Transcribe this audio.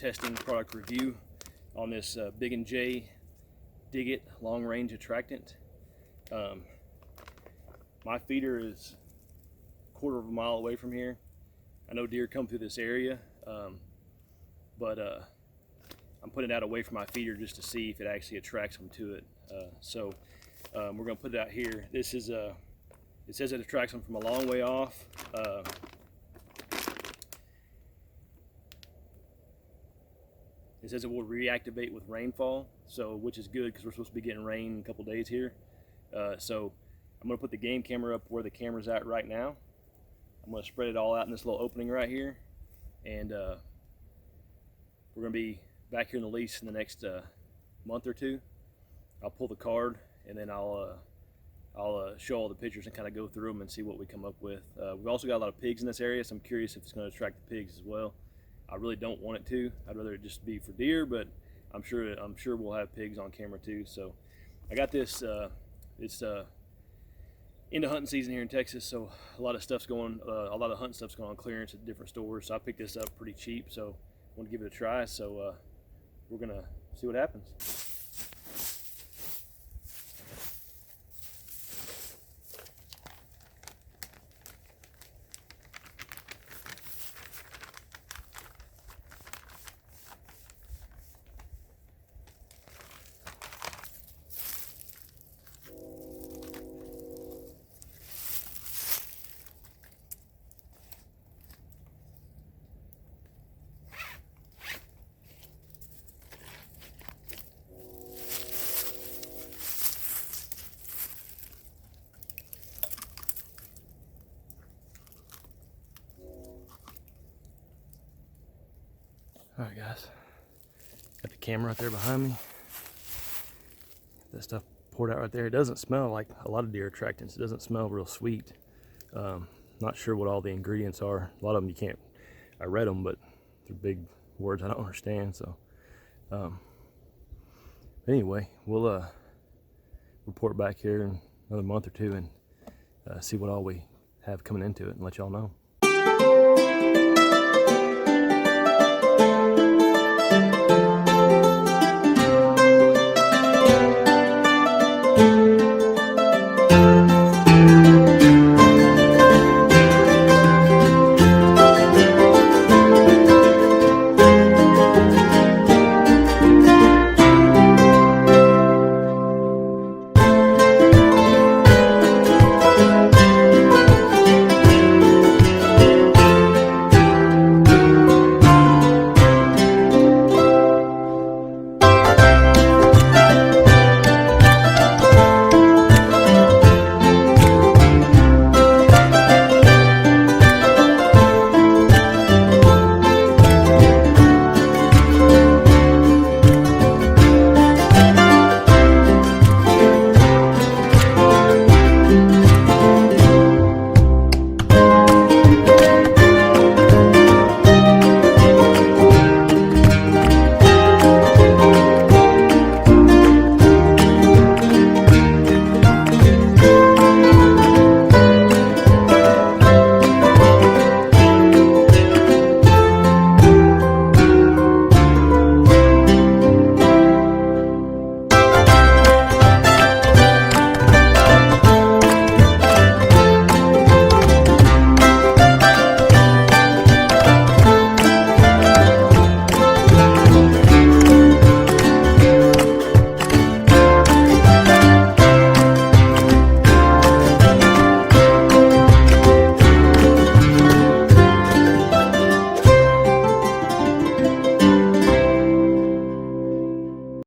testing product review on this Big & J Dig It long range attractant. My feeder is a quarter of a mile away from here. I know deer come through this area, but I'm putting it out away from my feeder just to see if it actually attracts them to it. So we're going to put it out here. This is it says it attracts them from a long way off. It says it will reactivate with rainfall, so which is good because we're supposed to be getting rain in a couple days here. So I'm going to put the game camera up where the camera's at right now. I'm going to spread it all out in this little opening right here, and we're going to be back here in the lease in the next month or two. I'll pull the card and then I'll show all the pictures and kind of go through them and see what we come up with. We've also got a lot of pigs in this area, so I'm curious if it's going to attract the pigs as well. I really don't want it to. I'd rather it just be for deer, but I'm sure we'll have pigs on camera too. So I got this. It's into hunting season here in Texas, so a lot of hunting stuff's going on clearance at different stores. So I picked this up pretty cheap, so I want to give it a try. So we're gonna see what happens. All right, guys, got the camera right there behind me. That stuff poured out right there. It doesn't smell like a lot of deer attractants. It doesn't smell real sweet. Not sure what all the ingredients are. A lot of them you can't, I read them, but they're big words I don't understand. So anyway, we'll report back here in another month or two and see what all we have coming into it and let y'all know.